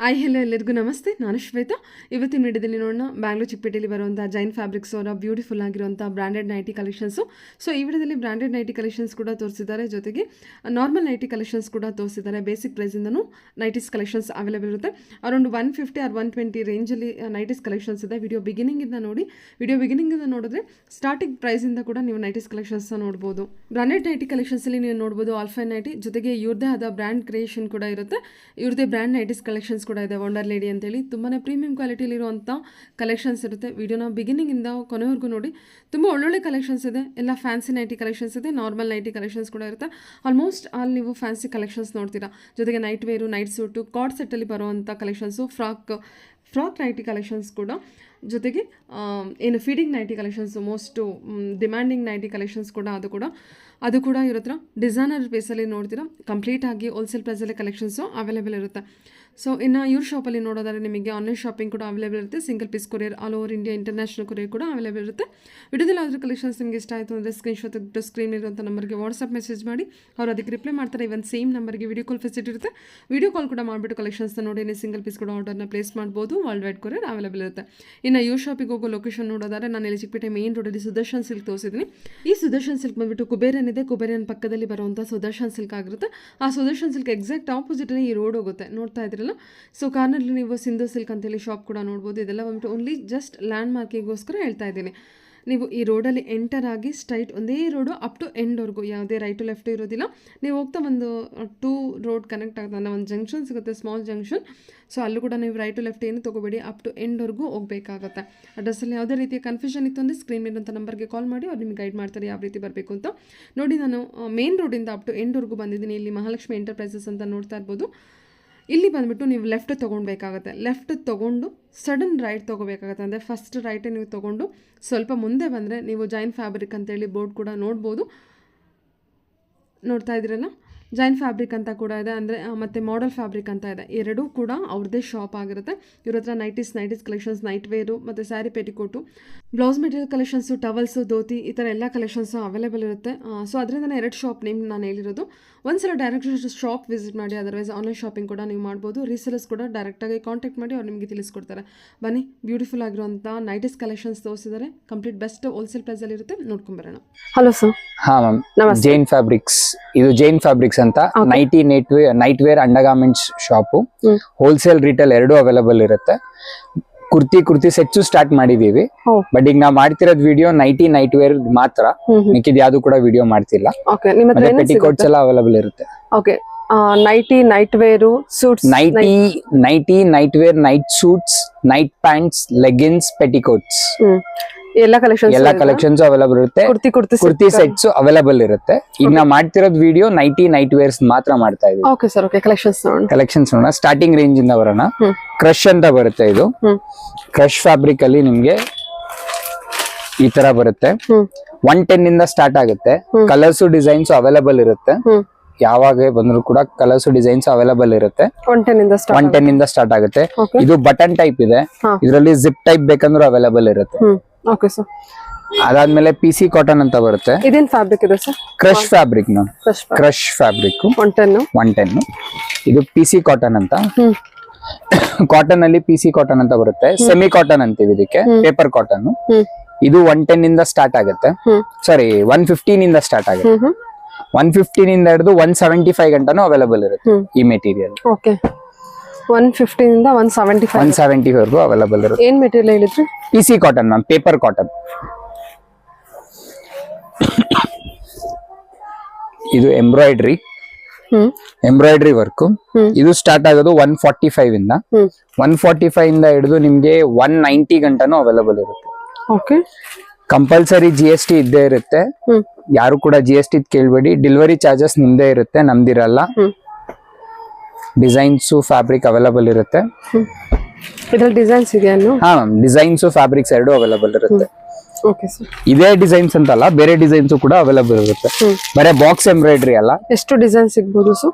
Hello ಎಲ್ಲರಿಗೂ ನಮಸ್ತೆ. ನಾನು ಶ್ವೇತಾ. ಇವತ್ತಿನ ವಿಡಿಯೋದಲ್ಲಿ ನೋಡೋಣ ಬ್ಯಾಂಗ್ಳೂರ್ ಚಿಕ್ಕಪೇಟೆಯಲ್ಲಿ ಬರುವಂಥ ಜೈನ್ ಫ್ಯಾಬ್ರಿಕ್ಸ್ ಅವರ ಬ್ಯೂಟಿಫುಲ್ ಆಗಿರುವಂಥ ಬ್ರ್ಯಾಂಡೆಡ್ ನೈಟಿ ಕಲೆಕ್ಷನ್ಸು. ಸೊ ಈ ವಿಡಿಯೋದಲ್ಲಿ ಬ್ರ್ಯಾಂಡೆಡ್ ನೈಟಿ ಕಲೆಕ್ಷನ್ಸ್ ಕೂಡ ತೋರಿಸಿದ್ದಾರೆ, ಜೊತೆಗೆ ನಾರ್ಮಲ್ ನೈಟಿ ಕಲೆಕ್ಷನ್ಸ್ ಕೂಡ ತೋರಿಸಿದ್ದಾರೆ. ಬೇಸಿಕ್ ಪ್ರೈಸಿಂದನೂ ನೈಟೀಸ್ ಕಲೆಕ್ಷನ್ಸ್ ಅವೈಲೇಬಲ್ ಇರುತ್ತೆ. ಅರೌಂಡ್ 150 ಆರ್ 120 ರೇಂಜಲ್ಲಿ ನೈಟೀಸ್ ಕಲೆಕ್ಷನ್ಸ್ ಇದೆ. ವಿಡಿಯೋ ಬಿಗಿನಿಂಗಿಂದ ನೋಡಿದ್ರೆ ಸ್ಟಾರ್ಟಿಂಗ್ ಪ್ರೈಸಿಂದ ಕೂಡ ನೀವು ನೈಟೀಸ್ ಕಲೆಕ್ಷನ್ಸ್ನ ನೋಡ್ಬೋದು. ಬ್ರ್ಯಾಂಡೆಡ್ ನೈಟಿ ಕಲೆಕ್ಷನ್ಸಲ್ಲಿ ನೀವು ನೋಡ್ಬೋದು ಆಲ್ಫೈನ್ ನೈಟಿ, ಜೊತೆಗೆ ಇವ್ರದ್ದೇ ಆದ ಬ್ರ್ಯಾಂಡ್ ಕ್ರಿಯೇಷನ್ ಕೂಡ ಇರುತ್ತೆ. ಇವ್ರದ್ದೇ ಬ್ರ್ಯಾಂಡ್ ನೈಟೀಸ್ ಕಲೆಕ್ಷನ್ಸ್ ಕೂಡ ಇದೆ. ವಂಡರ್ ಲೇಡಿ ಅಂತೇಳಿ ತುಂಬಾ ಪ್ರೀಮಿಯಂ ಕ್ವಾಲಿಟಿಲಿರುವಂಥ ಕಲೆಕ್ಷನ್ಸ್ ಇರುತ್ತೆ. ವಿಡಿಯೋನ ಬಿಗಿನಿಂಗಿಂದ ಕೊನೆವರೆಗೂ ನೋಡಿ. ತುಂಬ ಒಳ್ಳೊಳ್ಳೆ ಕಲೆಕ್ಷನ್ಸ್ ಇದೆ. ಎಲ್ಲ ಫ್ಯಾನ್ಸಿ ನೈಟಿ ಕಲೆಕ್ಷನ್ಸ್ ಇದೆ, ನಾರ್ಮಲ್ ನೈಟಿ ಕಲೆಕ್ಷನ್ಸ್ ಕೂಡ ಇರುತ್ತೆ. ಆಲ್ಮೋಸ್ಟ್ ಆಲ್ ನೀವು ಫ್ಯಾನ್ಸಿ ಕಲೆಕ್ಷನ್ಸ್ ನೋಡ್ತೀರಾ. ಜೊತೆಗೆ night wear, night suit, cord ಸೆಟ್ಟಲ್ಲಿ ಬರುವಂಥ ಕಲೆಕ್ಷನ್ಸು, ಫ್ರಾಕ್ ನೈಟಿ ಕಲೆಕ್ಷನ್ಸ್ ಕೂಡ, ಜೊತೆಗೆ ಏನು feeding nighty collections, most demanding nighty collections ಕೂಡ ಅದು ಕೂಡ ಇರುತ್ತೆ. ಡಿಸೈನರ್ ಬೇಸಲ್ಲಿ ನೋಡ್ತೀರಾ. ಕಂಪ್ಲೀಟಾಗಿ ಹೋಲ್ಸೇಲ್ ಪ್ರೈಸಲ್ಲಿ ಕಲೆಕ್ಷನ್ಸು ಅವೈಲೇಬಲ್ ಇರುತ್ತೆ. ಸೊ ಇನ್ನು ಇವ್ರ ಶಾಪಲ್ಲಿ ನೋಡೋದಾದ್ರೆ ನಿಮಗೆ ಆನ್ಲೈನ್ ಶಾಪಿಂಗ್ ಕೂಡ ಅವೈಲೇಬಲ್ ಇರುತ್ತೆ. Single piece courier, all over India international courier ಕೂಡ ಅವೈಲೇಬಲ್ ಇರುತ್ತೆ. ವಿಡಿಯೋದಲ್ಲಿ ಯಾವ್ದಾದ್ರು ಕಲೆಕ್ಷನ್ಸ್ ನಿಮಗೆ ಇಷ್ಟ ಆಯಿತು ಅಂದರೆ ಸ್ಕ್ರೀನ್ಶಾಟ್ ತೆಗೆದು ಸ್ಕ್ರೀನ್ ಇರುವಂಥ ನಂಬರ್ಗೆ ವಾಟ್ಸಪ್ ಮೆಸೇಜ್ ಮಾಡಿ, ಅವ್ರು ಅದಕ್ಕೆ ರಿಪ್ಲೈ ಮಾಡ್ತಾರೆ. ಇವನ್ ಸೇಮ್ ನಂಬರ್ಗೆ ವಿಡಿಯೋ ಕಾಲ್ ಫೆಸಿಲಿಟಿ ಇರುತ್ತೆ. ವಿಡಿಯೋ ಕಾಲ್ ಕೂಡ ಮಾಡಿಬಿಟ್ಟು ಕಲೆಕ್ಷನ್ಸ್ನ ನೋಡಿ ನೀವು ಸಿಂಗಲ್ ಪೀಸ್ ಕೂಡ ಆರ್ಡರ್ನ ಪ್ಲೇಸ್ ಮಾಡ್ಬೋದು. ವರ್ಲ್ಡ್ ವೈಡ್ ಕೊರಿಯರ್ ಅವೈಲೇಬಲ್ ಇರುತ್ತೆ. ಇನ್ನು ಇವ್ರ ಶಾಪಿಗೆ ಹೋಗೋ ಲೊಕೇಶನ್ ನೋಡೋದಾದ್ರೆ ನಾನು ಇಲ್ಲಿ ಚಿಕ್ಕಪೇಟೆ ಮೇನ್ ರೋಡಲ್ಲಿ ಸುದರ್ಶನ್ ಸಿಲ್ಕ್ ತೋರಿಸಿದ್ದೀನಿ. ಈ ಸುದರ್ಶನ್ ಸಿಲ್ಕ್ ಬಂದುಬಿಟ್ಟು ಕುಬೇರನ್ ಇದೆ. ಕುಬೇರನ್ ಪಕ್ಕದಲ್ಲಿ ಬರುವಂಥ ಸುದರ್ಶನ್ ಸಿಲ್ಕ್ ಆಗಿರುತ್ತೆ. ಆ ಸುದರ್ಶನ್ ಸಿಲ್ಕ್ ಎಕ್ಸಾಕ್ಟ್ ಆಪೋಸಿಟೇ ಈ ರೋಡ್ ಹೋಗುತ್ತೆ, ನೋಡ್ತಾ ಇದ್ರಲ್ಲ. ಸೊ ಕಾರ್ನಲ್ಲಿ ನೀವು ಸಿಂಧು ಸಿಲ್ಕ್ ಅಂತೇಳಿ ಶಾಪ್ ಕೂಡ ನೋಡ್ಬೋದು. ಇದೆಲ್ಲ ಬಂದ್ಬಿಟ್ಟು ಓನ್ಲಿ ಜಸ್ಟ್ ಲ್ಯಾಂಡ್ ಮಾರ್ಕಿಗೋಸ್ಕರ ಹೇಳ್ತಾ ಇದ್ದೀನಿ. ನೀವು ಈ ರೋಡಲ್ಲಿ ಎಂಟರ್ ಆಗಿ ಸ್ಟ್ರೈಟ್ ಒಂದೇ ರೋಡು ಅಪ್ ಟು ಎಂಡ್ವರೆಗೂ, ಯಾವುದೇ ರೈಟು ಲೆಫ್ಟು ಇರೋದಿಲ್ಲ. ನೀವು ಹೋಗ್ತಾ ಒಂದು 2 ರೋಡ್ ಕನೆಕ್ಟ್ ಆಗ್ತದೆ, ಒಂದು ಜಂಕ್ಷನ್ ಸಿಗುತ್ತೆ, ಸ್ಮಾಲ್ ಜಂಕ್ಷನ್. ಸೊ ಅಲ್ಲೂ ಕೂಡ ನೀವು ರೈಟು ಲೆಫ್ಟ್ ಏನು ತೊಗೋಬೇಡಿ, ಅಪ್ ಟು ಎಂಡ್ವರೆಗೂ ಹೋಗಬೇಕಾಗುತ್ತೆ. ಅಡ್ರೆಸ್ಸಲ್ಲಿ ಯಾವುದೇ ರೀತಿಯ ಕನ್ಫ್ಯೂಷನ್ ಇತ್ತು ಅಂದರೆ ಸ್ಕ್ರೀನ್ ಮೇಲೆ ಅಂತ ನಂಬರ್ಗೆ ಕಾಲ್ ಮಾಡಿ ಅವ್ರು ನಿಮಗೆ ಗೈಡ್ ಮಾಡ್ತಾರೆ ಯಾವ ರೀತಿ ಬರಬೇಕು ಅಂತ. ನೋಡಿ, ನಾನು ಮೇನ್ ರೋಡಿಂದ ಅಪ್ ಟು ಎಂಡ್ವರೆಗೂ ಬಂದಿದ್ದೀನಿ. ಇಲ್ಲಿ ಮಹಾಲಕ್ಷ್ಮಿ ಎಂಟರ್ಪ್ರೈಸಸ್ ಅಂತ ನೋಡ್ತಾ ಇರ್ಬೋದು. ಇಲ್ಲಿ ಬಂದುಬಿಟ್ಟು ನೀವು ಲೆಫ್ಟ್ ತೊಗೊಳ್ಬೇಕಾಗತ್ತೆ. ಲೆಫ್ಟ್ ತೊಗೊಂಡು ಸಡನ್ ರೈಟ್ ತೊಗೋಬೇಕಾಗತ್ತೆ. ಅಂದರೆ ಫಸ್ಟ್ ರೈಟೇ ನೀವು ತೊಗೊಂಡು ಸ್ವಲ್ಪ ಮುಂದೆ ಬಂದರೆ ನೀವು ಜೈನ್ ಫ್ಯಾಬ್ರಿಕ್ ಅಂತೇಳಿ ಬೋರ್ಡ್ ಕೂಡ ನೋಡ್ಬೋದು. ನೋಡ್ತಾ ಇದ್ದೀರಲ್ಲ, ಜೈನ್ ಫ್ಯಾಬ್ರಿಕ್ ಅಂತ ಕೂಡ ಇದೆ, ಅಂದರೆ ಮತ್ತು ಮಾಡಲ್ ಫ್ಯಾಬ್ರಿಕ್ ಅಂತ ಇದೆ. ಎರಡೂ ಕೂಡ ಅವ್ರದ್ದೇ ಶಾಪ್ ಆಗಿರುತ್ತೆ. ಇವ್ರ ಹತ್ರ ನೈಟೀಸ್ ಕಲೆಕ್ಷನ್ಸ್, ನೈಟ್ ವೇರು ಮತ್ತು sari petticoat, blouse material collections, towels, dhoti, ಈ ಥರ ಎಲ್ಲ ಕಲೆಕ್ಷನ್ಸು ಅವೈಲೇಬಲ್ ಇರುತ್ತೆ. ಸೊ ಅದರಿಂದ 2 ಶಾಪ್ ನೇಮ್ ನಾನು ಹೇಳಿರೋದು. ಒಂದ್ಸಲ ಡೈರೆಕ್ಟ್ ಶಾಪ್ ವಿಸಿಟ್ ಮಾಡಿ, ಅದರ್ವೈಸ್ ಆನ್ಲೈನ್ ಶಾಪಿಂಗ್ ಕೂಡ ನೀವು ಮಾಡ್ಬೋದು. ರೀಸೇಲರ್ಸ್ ಕೂಡ ಡೈರೆಕ್ಟಾಗಿ ಕಾಂಟ್ಯಾಕ್ಟ್ ಮಾಡಿ ಅವ್ರು ನಿಮಗೆ ತಿಳಿಸ್ಕೊಡ್ತಾರೆ. ಬನ್ನಿ, ಬ್ಯೂಟಿಫುಲ್ ಆಗಿರುವಂಥ ನೈಟೀಸ್ ಕಲೆಕ್ಷನ್ಸ್ ತೋರಿಸಿದ್ದಾರೆ. ಕಂಪ್ಲೀಟ್ ಬೆಸ್ಟ್ ಹೋಲ್ಸೇಲ್ ಪ್ರೈಸಲ್ಲಿ ಇರುತ್ತೆ. ನೋಡ್ಕೊಂಬರೋಣ. Hello sir. ಹಾಂ ಮ್ಯಾಮ್, ಜೈನ್ ಫ್ಯಾಬ್ರಿಕ್ಸ್, ಇದು ಜೈನ್ ಫ್ಯಾಬ್ರಿಕ್ಸ್ ಅಂತ night wear undergarments shop. Wholesale retail ಎರಡೂ ಅವೈಲೇಬಲ್ ಇರುತ್ತೆ. ಕುರ್ತಿ ಸೆಟ್ಸು ಸ್ಟಾರ್ಟ್ ಮಾಡಿದೀವಿ. ಬಟ್ ಈಗ ನಾವು ಮಾಡ್ತಿರೋದು ವಿಡಿಯೋ ನೈಟ್ ವೇರ್ ಮಾತ್ರ, ಮಿಕ್ಕಿದ ಯಾವ್ದು ಕೂಡ ವಿಡಿಯೋ ಮಾಡ್ತಿಲ್ಲ. ಪೆಟಿಕೋಟ್ಸ್ ಎಲ್ಲ ಅವೈಲೇಬಲ್ ಇರುತ್ತೆ. Night wear, suits, night wear, night suits, night pants, leggings, petticoats ಎಲ್ಲ ಕಲೆಕ್ಷನ್ಸ್ ಅವೈಲೇಬಲ್ ಇರುತ್ತೆ. ಕುರ್ತಿ ಸೆಟ್ಸ್ ಅವೈಲೇಬಲ್ ಇರುತ್ತೆ. ಈಗ ನಾವು ಮಾಡ್ತಿರೋದು ವಿಡಿಯೋ ನೈಟ್ ವೇರ್ಸ್ ಮಾತ್ರ ಮಾಡ್ತಾ ಇದೀವಿ. ಕಲೆಕ್ಷನ್ಸ್ ನೋಡೋಣ. ಸ್ಟಾರ್ಟಿಂಗ್ ರೇಂಜ್ ಇಂದ ಬರೋಣ. ಕ್ರಶ್ ಅಂತ ಬರುತ್ತೆ. ಇದು ಕ್ರಶ್ ಫ್ಯಾಬ್ರಿಕ್ ಅಲ್ಲಿ ನಿಮ್ಗೆ ಈ ತರ ಬರುತ್ತೆ. 110 ಇಂದ ಸ್ಟಾರ್ಟ್ ಆಗುತ್ತೆ. ಕಲರ್ಸ್ ಡಿಸೈನ್ಸ್ ಅವೈಲೇಬಲ್ ಇರುತ್ತೆ. ಯಾವಾಗ ಬಂದ್ರು ಕೂಡ ಕಲರ್ಸ್ ಡಿಸೈನ್ಸ್ ಅವೈಲೇಬಲ್ ಇರುತ್ತೆ. 110 ಇಂದ ಸ್ಟಾರ್ಟ್ ಆಗುತ್ತೆ. ಇದು ಬಟನ್ ಟೈಪ್ ಇದೆ. ಇದರಲ್ಲಿ ಜಿಪ್ ಟೈಪ್ ಬೇಕಂದ್ರೂ ಅವೈಲೇಬಲ್ ಇರುತ್ತೆ. ಅದಾದ್ಮೇಲೆ PC ಕಾಟನ್ ಅಂತ ಬರುತ್ತೆ. ಇದೇನ್ ಫ್ಯಾಬ್ರಿಕ್ ಇದೆ sir? Crush fabric. Crush fabric 110. ಇದು PC ಕಾಟನ್ ಅಂತ. ಕಾಟನ್ ಅಲ್ಲಿ PC ಕಾಟನ್ ಅಂತ ಬರುತ್ತೆ. ಸೆಮಿ ಕಾಟನ್ ಅಂತೀವಿ ಇದಕ್ಕೆ. Paper cotton. ಇದು 110 ಇಂದ ಸ್ಟಾರ್ಟ್ ಆಗುತ್ತೆ. ಸಾರಿ, 115 ಇಂದ ಸ್ಟಾರ್ಟ್ ಆಗುತ್ತೆ. 115 ಇಂದ ಹಿಡಿದು 175 ಗಂಟನೂ ಅವೈಲೇಬಲ್ ಇರುತ್ತೆ ಈ ಮೆಟೀರಿಯಲ್. 115 ಇಂದ 170 ವರೆಗೂ ಅವೈಲೇಬಲ್ ಇರುತ್ತೆ. ಏನ್ ಮೆಟೀರಿಯಲ್ ಹೇಳಿದ್ರಿ? PC cotton ma'am, paper cotton. ಇದು ಎಂಬ್ರಾಯ್ಡ್ರಿ ವರ್ಕ್. ಇದು ಸ್ಟಾರ್ಟ್ ಆಗೋದು 145 ಇಂದ. 145 ಇಂದ ಹಿಡಿದು ನಿಮ್ಗೆ 190 ಗಂಟನೂ ಅವೈಲೇಬಲ್ ಇರುತ್ತೆ. ಕಂಪಲ್ಸರಿ GST ಇದ್ದೇ ಇರುತ್ತೆ. ಯಾರು ಕೂಡ GST ಕೇಳ್ಬೇಡಿ. ಡೆಲಿವರಿ ಚಾರ್ಜಸ್ ನಿಮ್ದೇ ಇರುತ್ತೆ, ನಮ್ದಿರಲ್ಲ. ಡಿಸೈನ್ಸ್ ಫ್ಯಾಬ್ರಿಕ್ ಅವೈಲೇಬಲ್ ಇರುತ್ತೆ. ಇದರಲ್ಲಿ ಡಿಸೈನ್ಸ್ ಇದೆಯಾ? ಹಾ ಮ್ಯಾಮ್, ಡಿಸೈನ್ಸ್ ಫ್ಯಾಬ್ರಿಕ್ಸ್ ಎರಡು ಅವೈಲೇಬಲ್ ಇರುತ್ತೆ. ಇದೇ ಡಿಸೈನ್ಸ್ ಅಂತಲ್ಲ, ಬೇರೆ ಡಿಸೈನ್ಸ್ ಕೂಡ ಅವೈಲೇಬಲ್ ಇರುತ್ತೆ. ಬರೀ ಬಾಕ್ಸ್ ಎಂಬ್ರಾಯ್ಡ್ರಿ ಅಲ್ಲ. ಎಷ್ಟು ಡಿಸೈನ್ ಸಿಗಬಹುದು sir?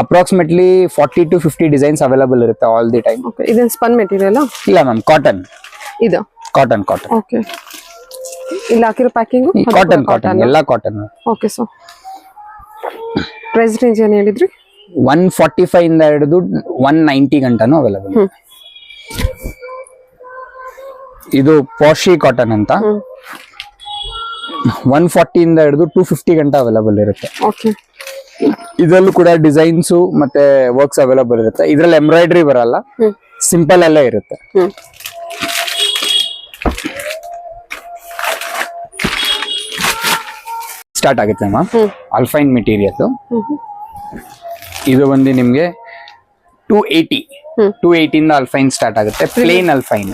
Approximately 40 to 50 designs available ಇರುತ್ತೆ ಆಲ್ ದಿ ಟೈಮ್. ಇದೇನ್ ಸ್ಪನ್ ಮೆಟೀರಿಯಲ್? ಇಲ್ಲ ಮ್ಯಾಮ್, ಕಾಟನ್. ಇದು ಕಾಟನ್. ಓಕೆ. ಇಲ್ಲಿ ಹಾಕಿರೋ ಪ್ಯಾಕಿಂಗ್ ಕಾಟನ್ ಎಲ್ಲ cotton. Okay sir. Price range ಏನು ಹೇಳಿದ್ರಿ? 145 ಇಂದ ಹಿಡಿದು 190 ಗಂಟನೂ ಅವೈಲಬಲ್. ಇದು ಪಾಶಿ ಕಾಟನ್ ಅಂತ 140 ಇಂದ ಹಿಡಿದು 250 ಗಂಟ ಅವೈಲಬಲ್ ಇರುತ್ತೆ. ಓಕೆ. ಇದರಲ್ಲೂ ಕೂಡ ಡಿಸೈನ್ಸ್ ಮತ್ತೆ ವರ್ಕ್ಸ್ ಅವೈಲಬಲ್ ಇರುತ್ತೆ. ಇದ್ರಲ್ಲಿ ಎಂಬ್ರಾಯ್ಡ್ರಿ ಬರಲ್ಲ, ಸಿಂಪಲ್ ಅಲ್ಲೇ ಇರುತ್ತೆ. ಸ್ಟಾರ್ಟ್ ಆಗುತ್ತೆ ಅಮ್ಮ. ಅಲ್ಫೈನ್ ಮೆಟೀರಿಯಲ್ ಇದು ಬಂದು ನಿಮ್ಗೆ 280 ಇಂದ ಅಲ್ಫೈನ್ ಸ್ಟಾರ್ಟ್ ಆಗುತ್ತೆ. Plain alpine,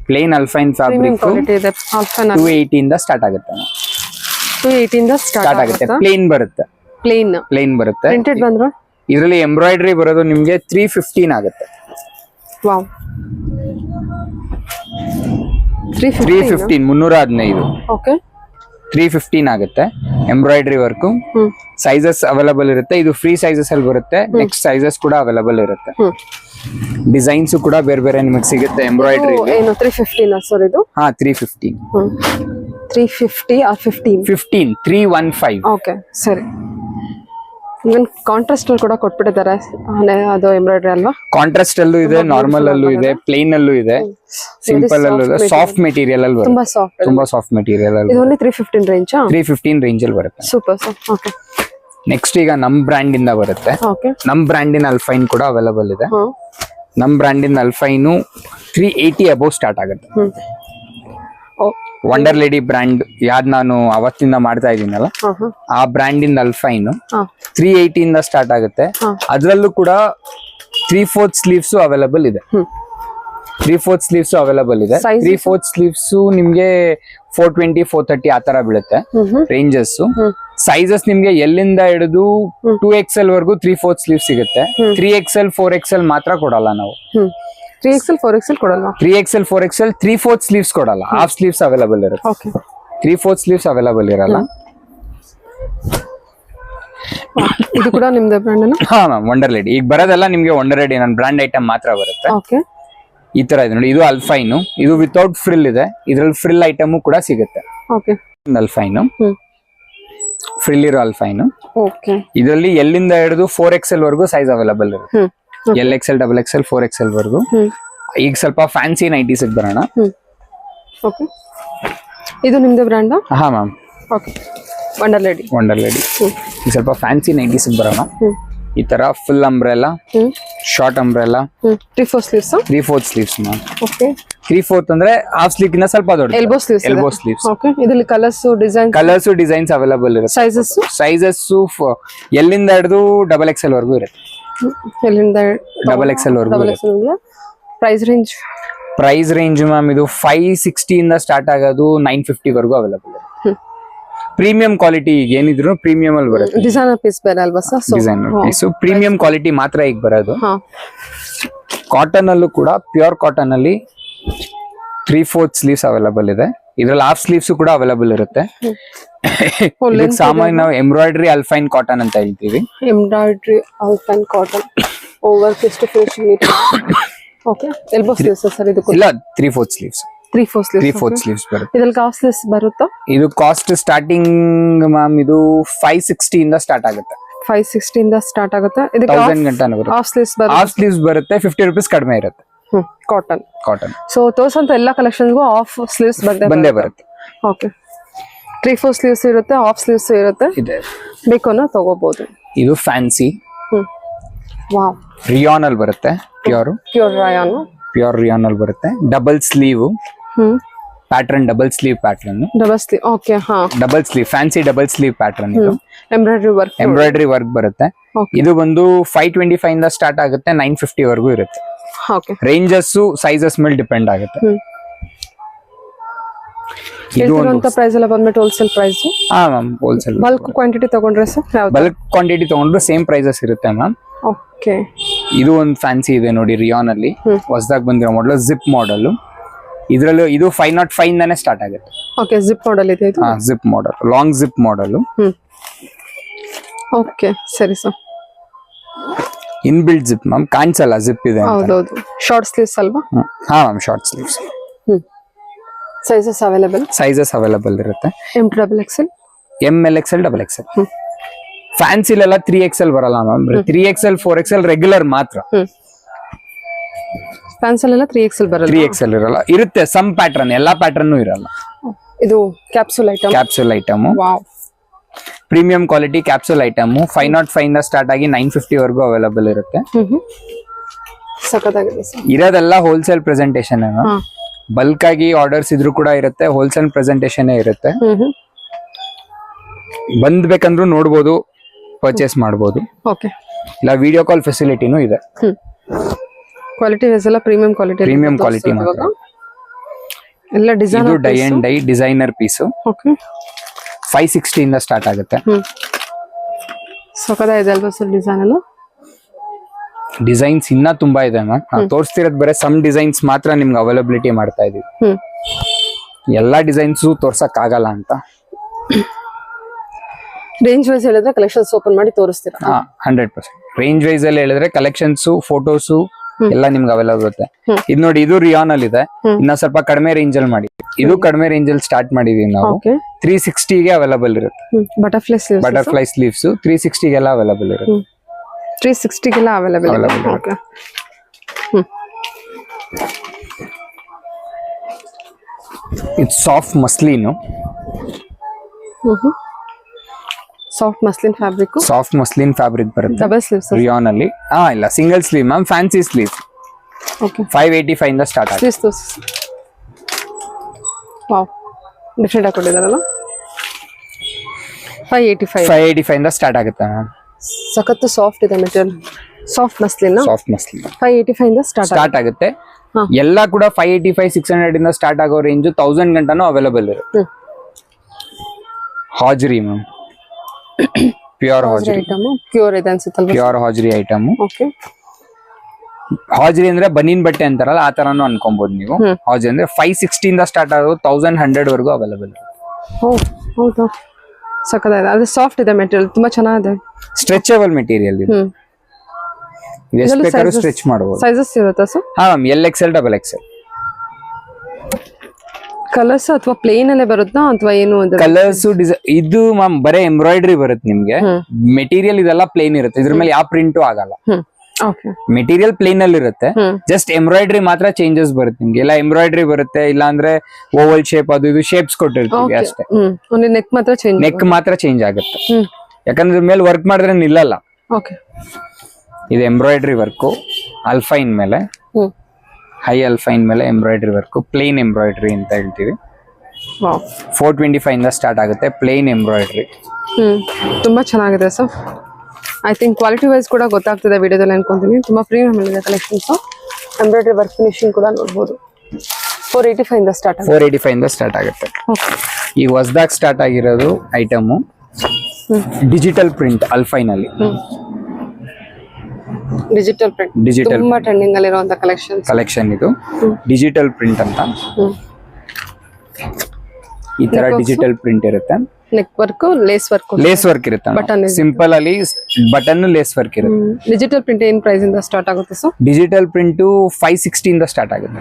plain alpine fabric 280 ಇಂದ ಸ್ಟಾರ್ಟ್ ಆಗುತ್ತೆ. 280 ಇಂದ ಸ್ಟಾರ್ಟ್ ಆಗುತ್ತೆ. ಪ್ಲೇನ್ ಬರುತ್ತೆ, ಪ್ಲೇನ್ ಬರುತ್ತೆ. ಪ್ರಿಂಟೆಡ್ ಬಂದ್ರೆ ಇದರಲ್ಲಿ ಎಂಬ್ರಾಯ್ಡ್ರಿ ಬರೋದು ನಿಮ್ಗೆ 315 ಆಗುತ್ತೆ. ವಾವ್, 315 315. ಓಕೆ, 315 ಆಗುತ್ತೆ. ಎಂಬ್ರಾಯ್ಡ್ರಿ ವರ್ಕ್ ಸೈಜಸ್ ಅವೈಲಬಲ್ ಇರುತ್ತೆ. ಇದು ಫ್ರೀ ಸೈಜಸ್ ಅಲ್ಲಿ ಬರುತ್ತೆ. ನೆಕ್ಸ್ಟ್ ಸೈಜಸ್ ಕೂಡ ಅವೈಲಬಲ್ ಇರುತ್ತೆ. ಡಿಸೈನ್ಸ್ ಕೂಡ ಬೇರೆ ಬೇರೆ ನಿಮಗೆ ಸಿಗುತ್ತೆ. ಎಂಬ್ರಾಯ್ಡ್ರಿ ಏನು 315 ಸರ್ ಇದು? ಹಾ 315. 350 or 15? 315. ಓಕೆ, ಸರಿ. ಇವನ್ ಕಾಂಟ್ರಾಸ್ಟ್ ಅಲ್ಲಿ ಕೂಡ ಕೊಟ್ಬಿಟ್ಟಿದ್ದಾರೆ, ಅದು ಎಂಬ್ರಾಯ್ಡ್ರಿ ಅಲ್ವಾ? ಕಾಂಟ್ರಾಸ್ಟ್ ಅಲ್ಲೂ ಇದೆ, ನಾರ್ಮಲ್ ಅಲ್ಲೂ ಇದೆ, ಪ್ಲೇನ್ ಅಲ್ಲೂ ಇದೆ, ಸಿಂಪಲ್ ಅಲ್ಲೂ ಇದೆ, ಸಾಫ್ಟ್ ಮೆಟೀರಿಯಲ್ ಅಲ್ಲಿ ಬರುತ್ತೆ. ತುಂಬಾ ಸಾಫ್ಟ್ ಮೆಟೀರಿಯಲ್ ಅಲ್ಲಿ. ಇದು ಓನ್ಲಿ 315 ರೇಂಜ್? 315 ರೇಂಜ್ ಅಲ್ಲಿ ಬರುತ್ತೆ. Super sir. ಓಕೆ, ನೆಕ್ಸ್ಟ್ ಈಗ ನಮ್ ಬ್ರ್ಯಾಂಡ್ ಇಂದ ಬರುತ್ತೆ. ಓಕೆ, ನಮ್ ಬ್ರ್ಯಾಂಡಿನ ಅಲ್ಫೈನ್ ಕೂಡ ಅವೈಲಬಲ್ ಇದೆ. ನಮ್ ಬ್ರ್ಯಾಂಡಿನ ಅಲ್ಫೈನು 380 ಅಬೌವ್ ಸ್ಟಾರ್ಟ್ ಆಗುತ್ತೆ. ವಂಡರ್ ಲೇಡಿ ಬ್ರ್ಯಾಂಡ್ ಯಾವ್ದು ನಾನು ಅವತ್ತಿಂದ ಮಾಡ್ತಾ ಇದೀನಲ್ಲ, ಆ ಬ್ರ್ಯಾಂಡಿನ ಅಲ್ಫೈನ್ 380 ಇಂದ ಸ್ಟಾರ್ಟ್ ಆಗುತ್ತೆ. ಅದ್ರಲ್ಲೂ ಕೂಡ 3/4 ಸ್ಲೀವ್ಸ್ ಅವೈಲಬಲ್ ಇದೆ. 3/4 ಸ್ಲೀವ್ಸ್ ಅವೈಲಬಲ್ ಇದೆ. 3/4 ಸ್ಲೀವ್ಸ್ ನಿಮ್ಗೆ 420 430 ಆ ತರ ಬೀಳುತ್ತೆ ರೇಂಜಸ್. ಸೈಜಸ್ ನಿಮ್ಗೆ ಎಲ್ಲಿಂದ ಹಿಡಿದು 2XL ವರ್ಗು 3/4 ಸ್ಲೀವ್ ಸಿಗುತ್ತೆ. 3XL 4XL ಮಾತ್ರ ಕೊಡಲ್ಲ ನಾವು. 3XL 4XL ಕೊಡಲ್ವಾ? 3XL 4XL 3/4 sleeves ಕೊಡಲ್ಲ. ಹಾಫ್ ಸ್ಲೀವ್ಸ್ ಅವೈಲಬಲ್ ಇರುತ್ತೆ. ಓಕೆ, 3/4 ಸ್ಲೀವ್ಸ್ ಅವೈಲಬಲ್ ಇರಲ್ಲ. ಇದು ಕೂಡ ನಿಮ್ದು ಬ್ರ್ಯಾಂಡ್? ಹಾ ಮ್ಯಾಮ್, ವಂಡರ್ ಲೇಡಿ. ಈಗ ಬರೋದೆಲ್ಲ ನಿಮ್ಗೆ ವಂಡರ್ ಲೇಡಿ ನನ್ನ ಬ್ರ್ಯಾಂಡ್ ಐಟಮ್ ಮಾತ್ರ ಬರುತ್ತೆ. ಓಕೆ, ಈ ತರ ಇದೆ ನೋಡಿ. ಇದು ಅಲ್ಫೈನು, ಇದು ವಿತೌಟ್ ಫ್ರಿಲ್ ಇದೆ. ಇದ್ರಲ್ಲಿ ಫ್ರಿಲ್ ಐಟಮ್ ಕೂಡ ಸಿಗುತ್ತೆ. ಓಕೆ, ಅಲ್ಫೈನು ಫ್ರಿಲ್ ಇರೋ ಅಲ್ಫೈನು. ಓಕೆ, ಇದರಲ್ಲಿ ಎಲ್ಲಿಂದ ಹಿಡಿದು 4XL ವರ್ಗು ಸೈಜ್ ಅವೈಲಬಲ್ ಇರುತ್ತೆ. LXL XXL 4XL ವರ್ಗು. ಈಗ ಸ್ವಲ್ಪ ಫ್ಯಾನ್ಸಿ ನೈಟೀಸ್ ಬರೋಣ. ಓಕೆ, ಇದು ನಿಮ್ದು ಬ್ರ್ಯಾಂಡ್? ಹಾ ma'am. Okay, wonder lady. Wonder lady. ಈಗ ಸ್ವಲ್ಪ ಫ್ಯಾನ್ಸಿ ನೈಟೀಸ್ ಬರೋಣ. ಈ ತರ full umbrella, short umbrella, 3/4 sleeves. 3/4 sleeves ma'am. Okay, 3/4 ಅಂದ್ರೆ ಹಾಫ್ ಸ್ಲೀವ್ ಗಿಂತ ಸ್ವಲ್ಪ ದೊಡ್ಡ elbow sleeves. Elbow sleeves. Okay, ಇದರಲ್ಲಿ ಕಲರ್ಸ್ ಡಿಸೈನ್ಸ್ ಅವೈಲಬಲ್ ಇರುತ್ತೆ. ಸೈಜಸ್ ಎಲ್ಲಿಂದ ಹಿಡಿದು XXL ವರ್ಗೂ ಇರುತ್ತೆ. ಎಲ್ಲಿಂದ XXL ವರ್ಗೂ. ಪ್ರೈಸ್ ರೇಂಜ್ ಮ್ಯಾಮ್ ಇದು 560 ಇಂದ ಸ್ಟಾರ್ಟ್ ಆಗೋದು 950 ವರ್ಗೂ ಅವೈಲಬಲ್ ಇದೆ. ಪ್ರೀಮಿಯಂ ಕ್ವಾಲಿಟಿ ಈಗ ಏನಿದ್ರು ಪ್ರೀಮಿಯಂ ಅಲ್ಲಿ ಬರುತ್ತೆ. ಡಿಸೈನರ್ ಪೀಸ್ ಬೇರೆ ಅಲ್ವಾ sir? Designer piece premium quality ಮಾತ್ರ ಈಗ ಬರೋದು. ಕಾಟನ್ ಅಲ್ಲೂ ಕೂಡ ಪ್ಯೂರ್ ಕಾಟನ್ ಅಲ್ಲಿ 3/4 ಸ್ಲೀವ್ಸ್ ಅವೈಲಬಲ್ ಇದೆ. ಇದ್ರಲ್ಲಿ ಹಾಫ್ ಸ್ಲೀವ್ಸ್ ಕೂಡ ಅವೈಲಬಲ್ ಇರುತ್ತೆ. ಸಾಮಾನ್ಯ ನಾವು ಎಂಬ್ರಾಯ್ಡ್ರಿ ಅಲ್ಫೈನ್ ಕಾಟನ್ ಅಂತ ಹೇಳ್ತೀವಿ. ಎಂಬ್ರಾಯ್ಡ್ರಿ ಅಲ್ಫೈನ್ ಕಾಟನ್ ಓವರ್ ಎಷ್ಟು finishing. Okay, elbow sleeves sir ಇದು? ಇಲ್ಲ, 3/4 ಸ್ಲೀವ್ಸ್. 3/4 ಸ್ಲೀವ್ಸ್ ಬರುತ್ತೆ. ಇದ್ರಲ್ಲಿ ಕಾಸ್ಟ್ಲೆಸ್ ಬರುತ್ತಾ? ಇದು ಕಾಸ್ಟ್ ಸ್ಟಾರ್ಟಿಂಗ್ ಮ್ಯಾಮ್ ಇದು 560 ಇಂದ ಸ್ಟಾರ್ಟ್ ಆಗುತ್ತೆ. 560 ಇಂದ ಸ್ಟಾರ್ಟ್ ಆಗುತ್ತೆ. 1000 ಗಂಟೆ ಬರುತ್ತೆ. ಹಾಫ್ ಸ್ಲೀವ್ಸ್ ಬರುತ್ತೆ. 50 ರೂಪೀಸ್ ಕಡಿಮೆ ಇರುತ್ತೆ. ಕಾಟನ್. ಸೊ ತೋರ್ಸಂತ ಎಲ್ಲ ಕಲೆಕ್ಷನ್ಗೂ ಹಾಫ್ ಸ್ಲೀವ್ಸ್ ಬಂದೇ ಬರುತ್ತೆ. ಓಕೆ, 3/4 ಸ್ಲೀವ್ಸ್ ಇರುತ್ತೆ, ಹಾಫ್ ಸ್ಲೀವ್ಸ್ ಇರುತ್ತೆ. ಬೇಕು ಅನ್ನೋ ತಗೋಬಹುದು. ಇದು ಫ್ಯಾನ್ಸಿ ವಾವ್, ರಿಯಾನ್ ಅಲ್ಲಿ ಬರುತ್ತೆ. ಪ್ಯೂರ್ ರಿಯಾನ್ ಅಲ್ಲಿ ಬರುತ್ತೆ. Double sleeve pattern, double sleeve pattern. Okay, ಹಾ, double sleeve fancy double sleeve pattern. ಇದು ಎಂಬ್ರಾಯ್ಡ್ರಿ ವರ್ಕ್ ಬರುತ್ತೆ. ಇದು ಬಂದು 525 ಇಂದ ಸ್ಟಾರ್ಟ್ ಆಗುತ್ತೆ, 950 ವರ್ಗೂ ಇರುತ್ತೆ. ರೇಂಜಸ್ ಸೈಜಸ್ ಮೇಲೆ ಡಿಪೆಂಡ್ ಆಗುತ್ತೆ. ಪ್ರೈಸ್ ಎಲ್ಲ ಬಂದ್ಬಿಟ್ಟು ಹೋಲ್ಸೇಲ್ ಪ್ರೈಸ್? ಹಾ ಮ್ಯಾಮ್, ಹೋಲ್ಸೇಲ್. ಬಲ್ಕ್ ಕ್ವಾಂಟಿಟಿ ತಗೊಂಡ್ರೆ ಸರ್? ಬಲ್ಕ್ ಕ್ವಾಂಟಿಟಿ ತಗೊಂಡ್ರೆ ಸೇಮ್ ಪ್ರೈಸಸ್ ಇರುತ್ತೆ ಮ್ಯಾಮ್. ಓಕೆ, ಇದು ಒಂದು ಫ್ಯಾನ್ಸಿ ಇದೆ ನೋಡಿ, ರಿಯಾನ್ ಅಲ್ಲಿ ಹೊಸದಾಗಿ ಬಂದಿರೋ ಮಾಡಲ್, ಜಿಪ್ ಮಾಡಲ್. ಇದ್ರಲ್ಲೂ ಇದು 505 ಇಂದಾನೆ ಸ್ಟಾರ್ಟ್ ಆಗುತ್ತೆ. ಓಕೆ, ಜಿಪ್ ಮಾಡೆಲ್ ಇದೆ ಇದು? ಹಾ, zip model, long zip model. Okay, ಸರಿ ಸರ್. ಇನ್ಬಿಲ್ಟ್ ಜಿಪ್ ಮ್ಯಾಮ್, ಕಾಣಿಸಲ್ಲ ಜಿಪ್ ಇದೆ. ಹೌದೌದು. ಶಾರ್ಟ್ ಸ್ಲೀವ್ಸ್ ಅಲ್ವಾ? ಹಾ ma'am, short sleeves. Sizes available ಇರುತ್ತೆ. M XL, ML XL, XXL. ಫ್ಯಾನ್ಸಿಲೆಲ್ಲ 3XL ಬರಲ್ಲ ಮ್ಯಾಮ್, 3XL 4XL ರೆಗ್ಯುಲರ್ ಮಾತ್ರ. ಫ್ಯಾನ್ಸಲ್ಲೆಲ್ಲ 3XL ಬರಲ್ಲ. 3XL ಇರಲ್ಲ, ಇರುತ್ತೆ ಸಮ್ ಪ್ಯಾಟರ್ನ್, ಎಲ್ಲಾ ಪ್ಯಾಟರ್ನ್ ಇರಲ್ಲ. ಇದು capsule item. Capsule item, wow, premium quality capsule item. 505 ಇಂದ ಸ್ಟಾರ್ಟ್ ಆಗಿ 950 ವರೆಗೂ ಅವೈಲಬಲ್ ಇರುತ್ತೆ. ಸಖತ್ತಾಗಿದೆ ಸರ್. ಇರೋದೆಲ್ಲ ಹೋಲ್ಸೇಲ್ ಪ್ರೆಸೆಂಟೇಶನ್, ಬಲ್ಕ್ ಆಗಿ ಆರ್ಡರ್ಸ್ ಇದ್ರು ಕೂಡ ಇರುತ್ತೆ, ಹೋಲ್ಸೇಲ್ ಪ್ರೆಸೆಂಟೇಶನ್ ಇರುತ್ತೆ. ಬಂದ್ಬೇಕಂದ್ರೂ ನೋಡ್ಬೋದು, ಪರ್ಚೇಸ್ ಮಾಡ್ಬೋದು. ಓಕೆ, ಇಲ್ಲ ವಿಡಿಯೋ ಕಾಲ್ ಫೆಸಿಲಿಟಿನೂ ಇದೆ. ಕ್ವಾಲಿಟಿ ವೈಸ್ ಎಲ್ಲ ಪ್ರೀಮಿಯಂ ಕ್ವಾಲಿಟಿ. ಪ್ರೀಮಿಯಂ ಕ್ವಾಲಿಟಿ ಮಾತ್ರ. ಎಲ್ಲ ಡಿಸೈನ್, ಇದು dye and dye designer piece. Okay, 560 ಇಂದ ಸ್ಟಾರ್ಟ್ ಆಗುತ್ತೆ. ಸಖತ್ತಾಗಿದೆ ಅಲ್ವಾ ಸರ್ ಡಿಸೈನ್ ಎಲ್ಲ? ಡಿಸೈನ್ಸ್ ಇನ್ನ ತುಂಬಾ ಇದೆ ಮ್ಯಾಮ್, ನಾವು ತೋರಿಸ್ತಿರೋದು ಬರೀ ಸಮ್ ಡಿಸೈನ್ಸ್ ಮಾತ್ರ ನಿಮ್ಗೆ ಅವೈಲಬಿಲಿಟಿ ಮಾಡ್ತಾ ಇದೀವಿ. ಎಲ್ಲಾ ಡಿಸೈನ್ಸು ತೋರ್ಸಕ್ ಆಗಲ್ಲ ಅಂತ. ರೇಂಜ್ ವೈಸ್ ಹೇಳಿದ್ರೆ ಕಲೆಕ್ಷನ್ಸ್ ಓಪನ್ ಮಾಡಿ ತೋರಿಸ್ತೀರಾ? 100%. ರೇಂಜ್ ವೈಸ್ ಅಲ್ಲಿ ಹೇಳಿದ್ರೆ ಕಲೆಕ್ಷನ್ಸ್, ಫೋಟೋಸು ಎಲ್ಲ ನಿಮ್ಗೆ ಅವೈಲಬಲ್ ಇರುತ್ತೆ. ಇದು ನೋಡಿ, ಇದು ರಿಯಾನ್ ಅಲ್ಲಿ ಇದೆ, ಇನ್ನ ಸ್ವಲ್ಪ ಕಡಿಮೆ ರೇಂಜ್ ಅಲ್ಲಿ ಮಾಡಿ. ಇದು ಕಡಿಮೆ ರೇಂಜ್ ಅಲ್ಲಿ ಸ್ಟಾರ್ಟ್ ಮಾಡಿದೀವಿ ನಾವು. 360 ಗೆ ಅವೈಲಬಲ್ ಇರುತ್ತೆ. ಬಟರ್ಫ್ಲೈ ಸ್ಲೀವ್ಸ್ 360 ಗೆಲ್ಲ ಅವೈಲಬಲ್ ಇರುತ್ತೆ. 360 ಗೆಲ್ಲ ಅವೈಲಬಲ್ ಇರುತ್ತೆ. ಇದು soft muslin. Soft muslin fabric. Soft muslin fabric ಬರುತ್ತೆ. ಡಬಲ್ ಸ್ಲೀವ್ಸ್ ರಿಯಾನ್ ಅಲ್ಲಿ. ಇಲ್ಲ single sleeve ma'am, fancy sleeve. Okay, 585 ಇಂದ ಸ್ಟಾರ್ಟ್ ಆಗುತ್ತೆ. ವಾವ್, ಡಿಫರೆಂಟ್ ಆಗಿ ಕೊಟ್ಟಿದಾರಲ್ಲ. 585 ಇಂದ ಸ್ಟಾರ್ಟ್ ಆಗುತ್ತೆ ಮ್ಯಾಮ್. ಸಖತ್ತು ಸಾಫ್ಟ್ ಇದೆ material. Soft muslin. Soft muslin 585 ಇಂದ ಸ್ಟಾರ್ಟ್ ಆಗುತ್ತೆ. ಎಲ್ಲ ಕೂಡ 585 600 ಇಂದ ಸ್ಟಾರ್ಟ್ ಆಗೋ ರೇಂಜ್ 1000 ಗಂಟನೂ ಅವೈಲಬಲ್ ಇರುತ್ತೆ. Hosiery ma'am, pure hosiery item. Pure ಇದೆ ಅನ್ಸುತ್ತಲ್ವಾ? Pure hosiery item. Okay, hosiery ಅಂದ್ರೆ ಬನೀನ್ ಬಟ್ಟೆ ಅಂತಾರಲ್ಲ, ಆ ತರಾನು ಅನ್ಕೊಬಹುದು ನೀವು. ಹಾಜ್ರಿ ಅಂದ್ರೆ 560 ಇಂದ ಸ್ಟಾರ್ಟ್ ಆಗೋದು 1100 ವರೆಗೂ ಅವೈಲಬಲ್ ಇದೆ. ಹೌದಾ, ಸಖತ್ತಾಗಿದೆ. ಅದು ಸಾಫ್ಟ್ ಇದೆ ಮೆಟೀರಿಯಲ್, ತುಂಬಾ ಚೆನ್ನಾಗಿದೆ. ಸ್ಟ್ರೆಚಬಲ್ ಮೆಟೀರಿಯಲ್ ಇದು. ಎಷ್ಟು ಬೇಕಾದ್ರೂ ಸ್ಟ್ರೆಚ್ ಮಾಡಬಹುದು. ಸೈಜಸ್ ಇರುತ್ತಾ sir? Ma'am, LXL XXL. Colours ಅಥವಾ ಪ್ಲೇನ್ ಅಲ್ಲೇ ಬರುತ್ತಾ ಅಥವಾ ಏನು? ಕಲರ್ಸ್ ಇದು ಮ್ಯಾಮ್ ಬರೇ ಎಂಬ್ರಾಯ್ಡ್ರಿ ಬರುತ್ತೆ ನಿಮ್ಗೆ. ಮೆಟೀರಿಯಲ್ ಇದೆಲ್ಲ ಪ್ಲೇನ್ ಇರುತ್ತೆ, ಇದ್ರ ಮೇಲೆ ಯಾವ ಪ್ರಿಂಟು ಆಗಲ್ಲ. ಮೆಟೀರಿಯಲ್ ಪ್ಲೇನ್ ಅಲ್ಲಿ ಇರುತ್ತೆ, ಜಸ್ಟ್ ಎಂಬ್ರಾಯ್ಡ್ರಿ ಮಾತ್ರ ಚೇಂಜಸ್ ಬರುತ್ತೆ ನಿಮ್ಗೆ. ಇಲ್ಲ ಎಂಬ್ರಾಯ್ಡ್ರಿ ಬರುತ್ತೆ, ಇಲ್ಲ ಅಂದ್ರೆ ಓವಲ್ ಶೇಪ್ ಅದು ಇದು ಶೇಪ್ಸ್ ಕೊಟ್ಟಿರ್ತೀವಿ ಅಷ್ಟೇ. ನೆಕ್ ಮಾತ್ರ ಚೇಂಜ್, ನೆಕ್ ಮಾತ್ರ ಚೇಂಜ್ ಆಗುತ್ತೆ, ಯಾಕಂದ್ರೆ ಮೇಲೆ ವರ್ಕ್ ಮಾಡಿದ್ರೆ ನಿಲ್ಲಲ್ಲ. ಇದು ಎಂಬ್ರಾಯ್ಡ್ರಿ ವರ್ಕ್ ಅಲ್ಫೈನ್ ಮೇಲೆ, ಹೈ ಅಲ್ಫೈನ್ ಮೇಲೆ ಎಂಬ್ರಾಯ್ಡ್ರಿ ವರ್ಕ್, ಪ್ಲೇನ್ ಎಂಬ್ರಾಯ್ಡ್ರಿ ಅಂತ ಹೇಳ್ತೀವಿ. 425 ಇಂದ ಸ್ಟಾರ್ಟ್ ಆಗುತ್ತೆ ಪ್ಲೇನ್ ಎಂಬ್ರಾಯ್ಡ್ರಿ. ತುಂಬಾ ಚೆನ್ನಾಗಿದೆ sir. I think quality wise ಕೂಡ ಗೊತ್ತಾಗ್ತಿದೆ ವಿಡಿಯೋದಲ್ಲಿ ಅನ್ಕೊಂತೀನಿ. ತುಂಬಾ ಪ್ರೀಮಿಯಂ ಇದೆ ಕಲೆಕ್ಷನ್ಸ್. ಎಂಬ್ರಾಯ್ಡ್ರಿ ವರ್ಕ್ ಫಿನಿಶಿಂಗ್ ಕೂಡ ನೋಡಬಹುದು. 485 ಇಂದ ಸ್ಟಾರ್ಟ್ ಆಗುತ್ತೆ. 485 ಇಂದ ಸ್ಟಾರ್ಟ್ ಆಗುತ್ತೆ. ಈ ಹೊಸದಾಗಿ ಸ್ಟಾರ್ಟ್ ಆಗಿರೋದು ಐಟಮ್ ಡಿಜಿಟಲ್ ಪ್ರಿಂಟ್ ಅಲ್ಫೈನ್ ಅಲ್ಲಿ. ಡಿಜಿಟಲ್ ಪ್ರಿಂಟ್ ತುಂಬಾ ಟ್ರೆಂಡಿಂಗ್ ಅಲ್ಲಿ ಇರುವಂತ ಕಲೆಕ್ಷನ್ ಇದು. ಡಿಜಿಟಲ್ ಪ್ರಿಂಟ್ ಅಂತ ಈ ತರ ಡಿಜಿಟಲ್ ಪ್ರಿಂಟ್ ಇರುತ್ತೆ. ನೆಕ್ ವರ್ಕ್, ಲೇಸ್ ವರ್ಕ್ ಇರುತ್ತೆ. ಸಿಂಪಲ್ ಅಲ್ಲಿ ಬಟನ್ ಲೇಸ್ ವರ್ಕ್ ಇರುತ್ತೆ. ಡಿಜಿಟಲ್ ಪ್ರಿಂಟ್ ಏನ್ ಪ್ರೈಸ್ ಇಂದ ಸ್ಟಾರ್ಟ್ ಆಗುತ್ತೆ ಸರ್? ಡಿಜಿಟಲ್ ಪ್ರಿಂಟ್ 560 ಇಂದ ಸ್ಟಾರ್ಟ್ ಆಗುತ್ತೆ.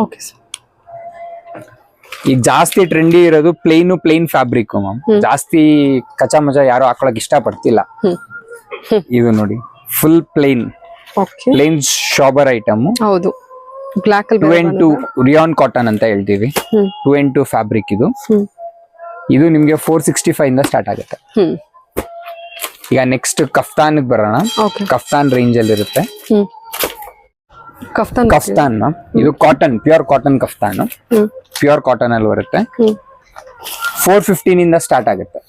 Okay sir. ಈಗ ಜಾಸ್ತಿ ಟ್ರೆಂಡಿ ಇರೋದು ಪ್ಲೇನ್ ಫ್ಯಾಬ್ರಿಕ್ ಮ್ಯಾಮ್. ಜಾಸ್ತಿ ಕಚ್ಚಾ ಮಜಾ ಯಾರು ಹಾಕೊಳಕ್ ಇಷ್ಟ ಪಡ್ತಿಲ್ಲ. ಇದು ನೋಡಿ, ಫುಲ್ ಪ್ಲೇನ್ ಶಾಬರ್ ಐಟಮ್. ಹೌದು, ಬ್ಲಾಕ್ ಅಲ್ಲಿ 2 ರಿಯಾನ್ ಕಾಟನ್ ಅಂತ ಹೇಳ್ತೀವಿ. 2 ಫ್ಯಾಬ್ರಿಕ್ ಇದು. ಇದು ನಿಮ್ಗೆ 465 ಇಂದ ಸ್ಟಾರ್ಟ್ ಆಗುತ್ತೆ. ಈಗ ನೆಕ್ಸ್ಟ್ ಕಫ್ತಾನ್ ಬರೋಣ. ಕಫ್ತಾನ್ ರೇಂಜ್ ಅಲ್ಲಿ ಇರುತ್ತೆ. ಕಫ್ತಾನ್ ಇದು cotton, pure cotton kaftan. Pure cotton ಅಲ್ಲಿ ಬರುತ್ತೆ. 415 ಇಂದ ಸ್ಟಾರ್ಟ್ ಆಗುತ್ತೆ.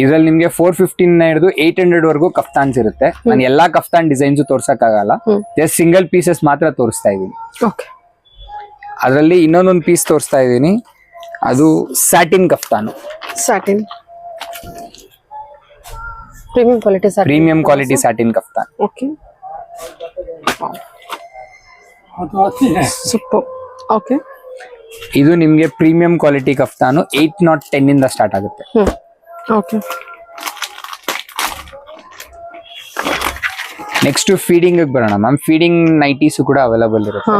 ಇದ್ರಲ್ಲಿ ನಿಮ್ಗೆ 415 ಹಿಡಿದು 800 ವರೆಗೂ ಕಫ್ತಾನ್ಸ್ ಇರುತ್ತೆ. ನಾನು ಎಲ್ಲಾ ಕಫ್ತಾನ್ ಡಿಸೈನ್ಸ್ ತೋರ್ಸಕ್ ಆಗಲ್ಲ, ಜಸ್ಟ್ ಸಿಂಗಲ್ ಪೀಸಸ್ ಮಾತ್ರ ತೋರಿಸ್ತಾ ಇದೀನಿ. ಅದರಲ್ಲಿ ಇನ್ನೊಂದೊಂದು ಪೀಸ್ ತೋರಿಸ್ತಾ ಇದೀನಿ, ಅದು satin kaftan. Satin premium quality satin kaftan. Okay, super. Okay, ಇದು ನಿಮ್ಗೆ ಪ್ರೀಮಿಯಂ ಕ್ವಾಲಿಟಿ ಕಫ್ತಾನು 810 ಇಂದ ಸ್ಟಾರ್ಟ್ ಆಗುತ್ತೆ. ಓಕೆ, ನೆಕ್ಸ್ಟ್ ಫೀಡಿಂಗ್ ಬರೋಣ ಮ್ಯಾಮ್. ಫೀಡಿಂಗ್ ನೈಟೀಸ್ ಕೂಡ ಅವೈಲಬಲ್ ಇರುತ್ತೆ.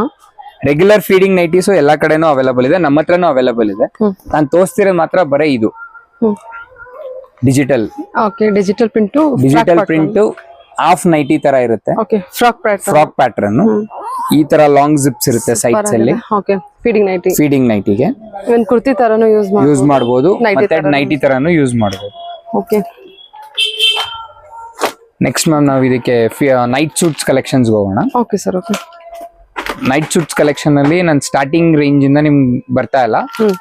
ರೆಗ್ಯುಲರ್ ಫೀಡಿಂಗ್ ನೈಟೀಸು ಎಲ್ಲಾ ಕಡೆನೂ ಅವೈಲಬಲ್ ಇದೆ, ನಮ್ಮ ಹತ್ರನೂ ಅವೈಲಬಲ್ ಇದೆ. ನಾನು ತೋರಿಸ್ತಿರೋದು ಮಾತ್ರ ಬರೀ ಇದು. ಡಿಜಿಟಲ್ ಪ್ರಿಂಟ್ ಹಾಫ್ ನೈಟಿ ತರ ಇರುತ್ತೆ. ಫ್ರಾಕ್ ಪ್ಯಾಟರ್ನ್ ಈ ತರ ಲಾಂಗ್ ಜಿಪ್ಸ್ ಇರುತ್ತೆ ಸೈಡ್ಸ್ ಅಲ್ಲಿ. ಫೀಡಿಂಗ್ ನೈಟಿಗೆ ಕುರ್ತಿ ತರನು ಯೂಸ್ ಮಾಡಬಹುದು, ಮತ್ತೆ ನೈಟಿ ತರನು ಯೂಸ್ ಮಾಡಬಹುದು. ನೆಕ್ಸ್ಟ್ ಮ್ಯಾಮ್ ನಾವು ಇದಕ್ಕೆ ನೈಟ್ ಸೂಟ್ಸ್ ಕಲೆಕ್ಷನ್ಸ್ ಹೋಗೋಣ. Okay sir. Okay, night suits collection ಅಲ್ಲಿ ನಾನು ಸ್ಟಾರ್ಟಿಂಗ್ ರೇಂಜ್ ಇಂದ ನಿಮ್ ಬರ್ತಾ ಇಲ್ಲ,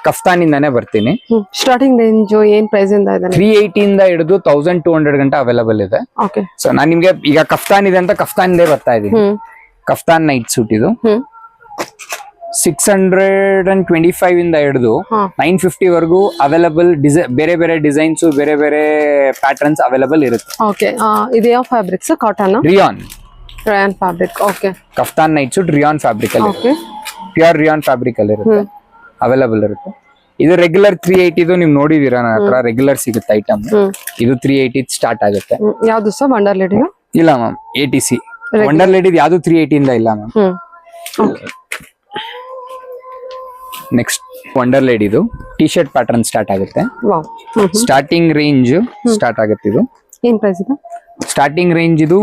ಕಫ್ತಾನ್ ಇಂದಾನೆ ಬರ್ತೀನಿ. ಸ್ಟಾರ್ಟಿಂಗ್ ರೇಂಜ್ ಏನ್ ಪ್ರೈಸ್ ಇಂದ ಇದೆ? 380 ಇಂದ ಹಿಡಿದು 1200 ಗಂಟೆ ಅವೈಲೇಬಲ್ ಇದೆ. ಓಕೆ, ಸೊ ನಾನು ನಿಮ್ಗೆ ಈಗ ಕಫ್ತಾನ್ ಇದೆ ಅಂತ ಕಫ್ತಾನ್ ಇಂದೇ ಬರ್ತಾ ಇದೀನಿ. ಕಫ್ತಾನ್ ನೈಟ್ ಸೂಟ್ ಇದು 625 ಇಂದ ಹಿಡಿದು 950 ವರೆಗೂ ಅವೈಲೇಬಲ್. ಬೇರೆ ಬೇರೆ ಡಿಸೈನ್ಸ್, ಬೇರೆ ಬೇರೆ ಪ್ಯಾಟರ್ನ್ಸ್ ಅವೈಲೇಬಲ್ ಇರುತ್ತೆ. ಓಕೆ, ಇದು ಯಾವ fabrics? Cotton, rayon fabric. Okay, kaftan night suit rayon fabric ಅಲ್ಲಿ, ಓಕೆ, ಪ್ಯೂರ್ ರಿಯಾನ್ ಫ್ಯಾಬ್ರಿಕ್ ಅಲ್ಲಿ ಇರುತ್ತೆ, ಅವೈಲೇಬಲ್ ಇರುತ್ತೆ. ಇದು ರೆಗ್ಯುಲರ್ 380 ಇದು ನೀವು ನೋಡಿದೀರಾ ನನ್ನ ಹತ್ರ, ರೆಗ್ಯುಲರ್ ಸಿಗುತ್ತೆ ಐಟಮ್. ಇದು 380 ಸ್ಟಾರ್ಟ್ ಆಗುತ್ತೆ. ಯಾವ್ದು ಸರ್? Wonder lady? ಇಲ್ಲ ಮ್ಯಾಮ್, ATC ವಂಡರ್ ಲೇಡಿ ಯಾವ್ದು 380 ಇಂದ ಇಲ್ಲ ಮ್ಯಾಮ್. ನೆಕ್ಸ್ಟ್ ವಂಡರ್ ಲೇಡಿದು ಟಿ ಶರ್ಟ್ ಪ್ಯಾಟರ್ನ್ ಸ್ಟಾರ್ಟ್ ಆಗುತ್ತೆ. ಸ್ಟಾರ್ಟಿಂಗ್ ರೇಂಜ್ ಸ್ಟಾರ್ಟ್ ಆಗುತ್ತೆ. ಇದು ಏನ್ ಪ್ರೈಸ್ ಇದೆ? ಸ್ಟಾರ್ಟಿಂಗ್ ರೇಂಜ್ ಇದು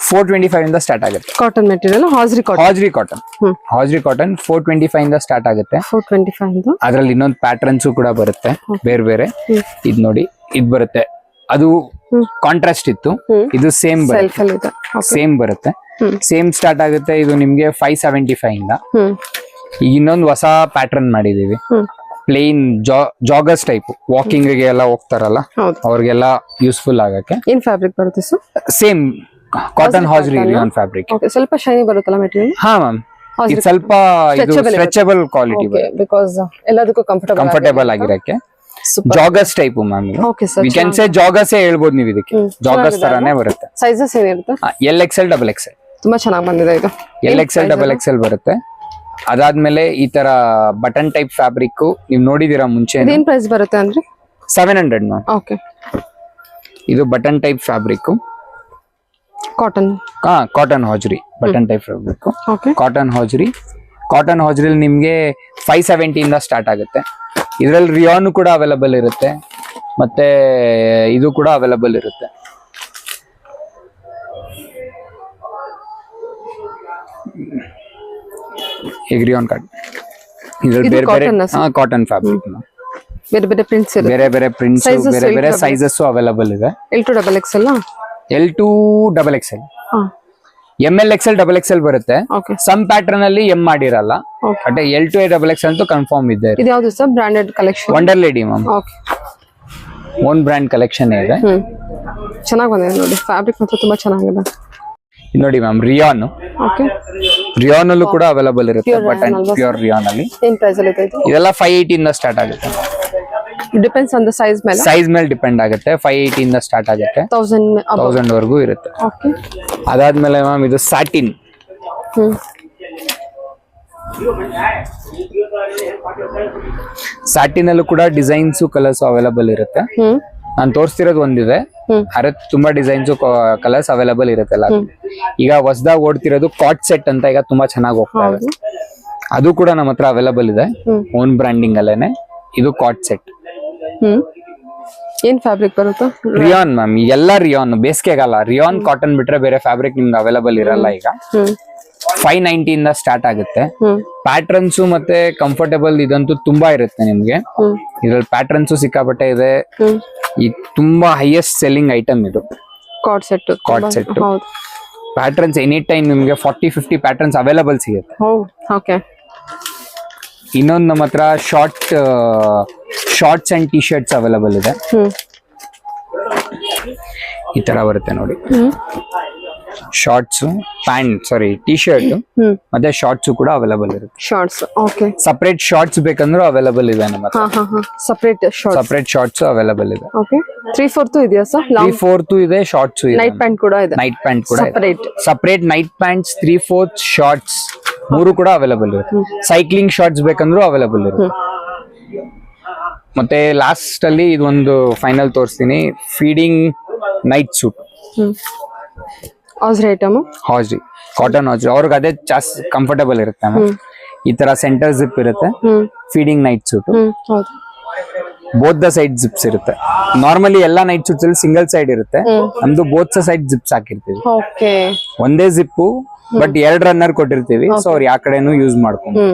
425 ಇಂದ ಸ್ಟಾರ್ಟ್ ಆಗುತ್ತೆ. ಕಾಟನ್ ಮೆಟೀರಿಯಲ್, ಹಾಜ್ರಿ ಕಾಟನ್ 425 ಇಂದ ಸ್ಟಾರ್ಟ್ ಆಗುತ್ತೆ. 425 ಅದ್ರಲ್ಲಿ ಇನ್ನೊಂದು ಪ್ಯಾಟರ್ನ್ಸ್ ಕೂಡ ಬರುತ್ತೆ ಬೇರೆ ಬೇರೆ. ಇದ್ ನೋಡಿ, ಇದ್ ಬರುತ್ತೆ, ಅದು ಕಾಂಟ್ರಾಸ್ಟ್ ಇತ್ತು, ಇದು ಸೇಮ್ ಬರುತ್ತೆ. ಸೇಮ್ ಸ್ಟಾರ್ಟ್ ಆಗುತ್ತೆ. ಇದು ನಿಮ್ಗೆ 575 ಇಂದ. ಈಗ ಇನ್ನೊಂದು ಹೊಸ ಪ್ಯಾಟರ್ನ್ ಮಾಡಿದೀವಿ, ಪ್ಲೇನ್ ಜಾಗರ್ಸ್ ಟೈಪ್, ವಾಕಿಂಗ್ ಗೆ ಎಲ್ಲ ಹೋಗ್ತಾರಲ್ಲ ಅವ್ರಿಗೆಲ್ಲ ಯೂಸ್ಫುಲ್ ಆಗಕ್ಕೆ. ಏನ್ ಫ್ಯಾಬ್ರಿಕ್ ಬರುತ್ತೆ sir? Same cotton hosiery rayon fabric. ಸ್ವಲ್ಪ ಶೈನಿ ಬರುತ್ತಲ್ಲ ಮೆಟೀರಿಯಲ್? ಹಾ ಮ್ಯಾಮ್, ಇದು ಸ್ವಲ್ಪ ಸ್ಟ್ರೆಚಬಲ್ ಕ್ವಾಲಿಟಿ ಬಿಕಾಸ್ ಎಲ್ಲದಕ್ಕೂ ಕಂಫರ್ಟೇಬಲ್ ಆಗಿರಕ್ಕೆ. Joggers type ma'am, we can say joggers ಹೇಳ್ಬೋದು ನೀವು. ಇದಕ್ಕೆ ಜಾಗರ್ಸ್ ತರಾನೇ ಬರುತ್ತೆ. ಸೈಜಸ್ ಏನಿರುತ್ತೆ? LXL XXL. ತುಂಬಾ ಚೆನ್ನಾಗಿ ಬಂದಿದೆ ಇದು. LXL XXL ಬರುತ್ತೆ. ಅದಾದ್ಮೇಲೆ ಈ ತರ ಬಟನ್ ಟೈಪ್ ಫ್ಯಾಬ್ರಿಕ್ ನೀವು ನೋಡಿದೀರಾ ಮುಂಚೆ. ಏನ್ ಪ್ರೈಸ್ ಬರುತ್ತೆ ಅಂದ್ರೆ? 700 ಮ್ಯಾಮ್. ಓಕೆ, ಇದು button type fabric, cotton hosiery button type fabric. Cotton hosiery ನಿಮ್ಗೆ 570 ಇಂದ ಸ್ಟಾರ್ಟ್ ಆಗುತ್ತೆ. ಇದ್ರಲ್ಲಿ ರಿಯಾನ್ ಕೂಡ ಅವೈಲೇಬಲ್ ಇರುತ್ತೆ, ಮತ್ತೆ ಇದು ಕೂಡ ಅವೈಲೇಬಲ್ ಇರುತ್ತೆ. ಈಗ ರಿಯಾನ್ ಕಾರ್ಡ್ ಇದ್ರಲ್ಲಿ ಬೇರೆ ಬೇರೆ ಕಾಟನ್ ಫ್ಯಾಬ್ರಿಕ್, ಬೇರೆ ಬೇರೆ ಪ್ರಿಂಟ್ಸ್, ಬೇರೆ ಬೇರೆ ಸೈಜಸ್ ಅವೈಲೇಬಲ್ ಇದೆ. L2 XXL, L2 XXL, ML XL XXL ಬರುತ್ತೆ. ಸಮ್ ಪ್ಯಾಟರ್ನ್ ಅಲ್ಲಿ M ಮಾಡಿರಲ್ಲ, ಬಟ್ L2 XXL ಅಂತೂ ಕನ್ಫರ್ಮ್ ಇದೆ. ಇದು ಯಾವುದು sir? Branded collection, wonder lady ma'am. Own brand collection ಇದೆ. ಚೆನ್ನಾಗಿ ಬಂದಿದೆ ನೋಡಿ, ಫ್ಯಾಬ್ರಿಕ್ ಮಾತ್ರ ತುಂಬಾ ಚೆನ್ನಾಗಿದೆ. ನೋಡಿ ಮ್ಯಾಮ್, ರಿಯಾನ್ ಅಲ್ಲೂ ಕೂಡ ಅವೈಲೇಬಲ್ ಇರುತ್ತೆ. ಬಟನ್ ಪ್ಯೂರ್ ರಿಯಾನ್ ಅಲ್ಲಿ. ಏನ್ ಪ್ರೈಸ್ ಅಲ್ಲಿ ಇದೆ? ಇದೆಲ್ಲ 580 ಇಂದ ಸ್ಟಾರ್ಟ್ ಆಗುತ್ತೆ. ಡಿಪೆಂಡ್ಸ್ ಆನ್ ದ ಸೈಜ್ ಮೇಲೆ ಡಿಪೆಂಡ್ ಆಗುತ್ತೆ. 580 ಇಂದ ಸ್ಟಾರ್ಟ್ ಆಗುತ್ತೆ, 1000 ವರೆಗೂ ಇರುತ್ತೆ. ಅದಾದ್ಮೇಲೆ ಮ್ಯಾಮ್ ಇದು ಸ್ಯಾಟಿನ್. ಸ್ಯಾಟಿನ್ ಅಲ್ಲೂ ಕೂಡ ಡಿಸೈನ್ಸ್, ಕಲರ್ಸ್ ಅವೈಲೇಬಲ್ ಇರುತ್ತೆ. ನಾನು ತೋರಿಸ್ತಿರೋದು ಒಂದಿದೆ, ಅರೆ ತುಂಬಾ ಡಿಸೈನ್ಸ್, ಕಲರ್ಸ್ ಅವೈಲೇಬಲ್ ಇರುತ್ತಲ್ಲ. ಈಗ ಹೊಸದಾಗಿ ಓಡ್ತಿರೋದು ಕಾಟ್ ಸೆಟ್ ಅಂತ, ಈಗ ತುಂಬಾ ಚೆನ್ನಾಗಿ ಹೋಗ್ತಾ ಇದೆ. ಅದು ಕೂಡ ನಮ್ಮ ಹತ್ರ ಅವೈಲೇಬಲ್ ಇದೆ, ಓನ್ ಬ್ರಾಂಡಿಂಗ್ ಅಲ್ಲೇನೆ. ಇದು ಕಾಟ್ ಸೆಟ್. ಏನ್ ಫ್ಯಾಬ್ರಿಕ್ ಬರುತ್ತೆ? ರಿಯಾನ್ ಮ್ಯಾಮ್, ಎಲ್ಲ ರಿಯಾನ್. ಬೇಸಿಗೆಗಲ್ಲ, ರಿಯಾನ್ ಕಾಟನ್ ಬಿಟ್ರೆ ಬೇರೆ ಫ್ಯಾಬ್ರಿಕ್ ನಿಮ್ಗೆ ಅವೈಲೇಬಲ್ ಇರಲ್ಲ. ಈಗ 590 ಇಂದ ಸ್ಟಾರ್ಟ್ ಆಗುತ್ತೆ. ಪ್ಯಾಟರ್ನ್ಸ್ ಮತ್ತೆ ಕಂಫರ್ಟೇಬಲ್ ಇದಂತೂ ತುಂಬಾ ಇರುತ್ತೆ ನಿಮ್ಗೆ. ಇದ್ರಲ್ಲಿ ಪ್ಯಾಟರ್ನ್ಸ್ ಸಿಕ್ಕಾಪಟ್ಟೆ ಇದೆ. ಈ ತುಂಬಾ ಹೈಯೆಸ್ಟ್ ಸೆಲ್ಲಿಂಗ್ ಐಟಮ್ ಇದು cord set. Patterns any time ನಿಮ್ಗೆ 40-50 ಪ್ಯಾಟರ್ನ್ಸ್ ಅವೈಲೇಬಲ್ ಸಿಗುತ್ತೆ. ಓಕೆ, ಇನ್ನೊಂದು ನಮ್ಮ ಹತ್ರ shorts and T shirts available ಇದೆ. ಈ ತರ ಬರುತ್ತೆ ನೋಡಿ, ಶಾರ್ಟ್ಸ್, ಟಿ ಶರ್ಟ್ ಮತ್ತೆ ಶಾರ್ಟ್ಸ್ ಕೂಡ ಅವೈಲೇಬಲ್ ಇರುತ್ತೆ. Shorts, okay. ಸಪರೇಟ್ ಶಾರ್ಟ್ಸ್ ಬೇಕಂದ್ರೂ ಅವೈಲೇಬಲ್ ಇದೆ ನಮ್ಮ ಹತ್ರ. ಸಪರೇಟ್ ಶಾರ್ಟ್ಸ್ ಅವೈಲೇಬಲ್ ಇದೆ. ಓಕೆ, 3/4 ಇದೆಯಾ ಸರ್? 3/4 ಇದೆ, ಶಾರ್ಟ್ಸ್ ಇದೆ, ನೈಟ್ ಪ್ಯಾಂಟ್ ಕೂಡ ಇದೆ. ಸಪರೇಟ್ ನೈಟ್ ಪ್ಯಾಂಟ್ಸ್, 3/4 ಶಾರ್ಟ್ಸ್, 3 ಕೂಡ ಅವೈಲೇಬಲ್ ಇರುತ್ತೆ. ಸೈಕ್ಲಿಂಗ್ ಶಾರ್ಟ್ಸ್ ಬೇಕಂದ್ರೂ ಅವೈಲೇಬಲ್ ಇರುತ್ತೆ. ಮತ್ತೆ ಲಾಸ್ಟ್ ಅಲ್ಲಿ ಇದೊಂದು ಫೈನಲ್ ತೋರಿಸ್ತೀನಿ, feeding night suit. Hosiery cotton hosiery, ಅವ್ರಿಗೆ ಅದೇ ಜಾಸ್ತಿ ಕಂಫರ್ಟೇಬಲ್ ಇರುತ್ತೆ. ಈ ತರ ಸೆಂಟರ್ ಜಿಪ್ ಇರುತ್ತೆ. Feeding night suit both the side zips ಇರುತ್ತೆ. ನಾರ್ಮಲಿ ಎಲ್ಲಾ ನೈಟ್ ಸೂಟ್ಸ್ ಅಲ್ಲಿ ಸಿಂಗಲ್ ಸೈಡ್ ಇರುತ್ತೆ, ನಮ್ದು ಬೋತ್ ಸೈಡ್ ಜಿಪ್ಸ್ ಹಾಕಿರ್ತೀವಿ. ಓಕೆ. ಒಂದೇ ಜಿಪ್ಪು ಬಟ್ 2 ರನ್ನರ್ ಕೊಟ್ಟಿರ್ತೀವಿ, ಸೊ ಅವ್ರು ಯಾವ ಕಡೆನೂ ಯೂಸ್ ಮಾಡ್ಕೊಂಡು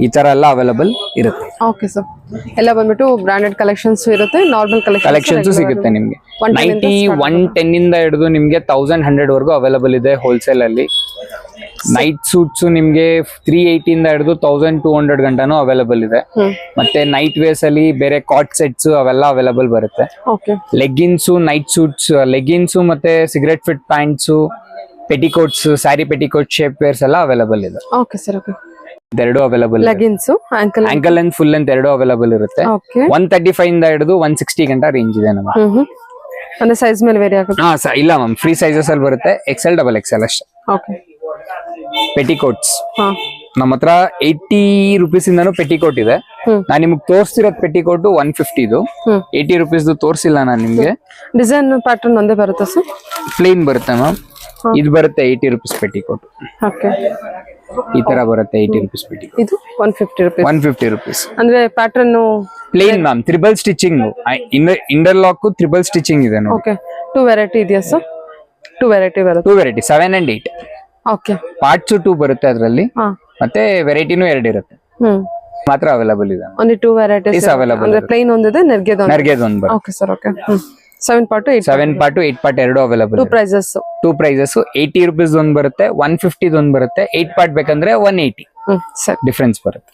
ಈ ತರ ಎಲ್ಲ ಅವೈಲಬಲ್ ಇರುತ್ತೆ. Okay sir. ಎಲ್ಲ ಬಂದ್ಬಿಟ್ಟು ಬ್ರಾಂಡೆಡ್ ಕಲೆಕ್ಷನ್ಸ್ ಇರುತ್ತೆ, ನಾರ್ಮಲ್ ಕಲೆಕ್ಷನ್ಸ್ ಸಿಗುತ್ತೆ ನಿಮ್ಗೆ. 110 ಇಂದ ಹಿಡಿದು ನಿಮ್ಗೆ 1100 ವರ್ಗೂ ಅವೈಲಬಲ್ ಇದೆ ಹೋಲ್ಸೇಲ್ ಅಲ್ಲಿ. ನೈಟ್ ಸೂಟ್ಸ್ ನಿಮ್ಗೆ 380 ಇಂದ ಹಿಡಿದು 1200 ಗಂಟನೂ ಅವೈಲಬಲ್ ಇದೆ. ಮತ್ತೆ ನೈಟ್ ವೇರ್ಸ್ ಅಲ್ಲಿ ಬೇರೆ ಕಾಟ್ ಸೆಟ್ಸ್ ಅವೆಲ್ಲ ಅವೈಲಬಲ್ ಬರುತ್ತೆ. ಲೆಗ್ಗಿನ್ಸ್, ನೈಟ್ ಸೂಟ್ಸ್, ಲೆಗ್ಗಿನ್ಸ್ ಮತ್ತೆ cigarette fit pants, petticoats, sari petticoat, shape wares ಎಲ್ಲ ಅವೈಲಬಲ್ ಇದೆ. Okay sir. ಓಕೆ. ಎರಡು available. Leggings ankle length, full length ಎರಡು ಅವೈಲಬಲ್ ಇರುತ್ತೆ. 135 ಇಂದ ಹಿಡಿದು 160 ಗಂಟ ರೇಂಜ್ ಇದೆ ನಮಗೆ. ಅಂದ್ರೆ ಸೈಜ್ ಮೇಲೆ ವೇರಿ ಆಗುತ್ತೆ? ಇಲ್ಲ ಮ್ಯಾಮ್, ಫ್ರೀ ಸೈಜಸ್ ಅಲ್ಲಿ ಬರುತ್ತೆ, XL, XXL ಅಷ್ಟೇ. ಓಕೆ. ಪೆಟಿಕೋಟ್ಸ್ ನಮ್ಮ ಹತ್ರ 80 rupees ಇಂದಾನು ಪೆಟಿಕೋಟ್ ಇದೆ. ನಾನ್ ನಿಮ್ಗೆ ತೋರಿಸ್ತಿರೋದ್ ಪೆಟಿಕೋಟ್ 150 80 rupees ತೋರಿಸಿಲ್ಲ ನಾನು ನಿಮ್ಗೆ. ಡಿಸೈನ್ ಪ್ಯಾಟರ್ನ್ ಒಂದೇ ಬರುತ್ತೆ ಸರ್? ಪ್ಲೇನ್ ಬರುತ್ತೆ ಮ್ಯಾಮ್. ಇದು ಬರುತ್ತೆ 80 rupees ಪೆಟಿಕೋಟ್. ಓಕೆ. ಈ ತರ ಬರುತ್ತೆ 80 rupees ಪೆಟಿಕೋಟ್. ಇದು 150 rupees. 150 rupees. ಅಂದ್ರೆ pattern plain ma'am, triple stitching, interlock triple stitching ಇದೆ ನೋಡಿ. ಓಕೆ. 2 ವೆರೈಟಿ ಇದೆಯಾ ಸರ್? 2 ವೆರೈಟಿ ಬರುತ್ತೆ. 2 ವೆರೈಟಿ, 7 and 8. ಓಕೆ. ಪಾರ್ಟ್ಸ್ 2 ಬರುತ್ತೆ ಅದರಲ್ಲಿ, ಮತ್ತೆ ವೆರೈಟಿನೂ 2 ಇರುತ್ತೆ. ಮಾತ್ರ ಅವೈಲಬಲ್ ಇದೆ. Only 2 varieties available. ಅಂದ್ರೆ ಪ್ಲೇನ್ ಒಂದಿದೆ, ನೆರ್ಗೆದು ಒಂದು ಬರುತ್ತೆ. Okay sir. Okay. 7 part 8 part ಎರಡು ಅವೈಲಬಲ್. 2 ಪ್ರೈಸಸ್. 2 ಪ್ರೈಸಸ್. 80 rupees ಒಂದು ಬರುತ್ತೆ, 150 ಒಂದು ಬರುತ್ತೆ. 8 part ಬೇಕಂದ್ರೆ 180 ಸರ್ ಡಿಫರೆನ್ಸ್ ಬರುತ್ತೆ.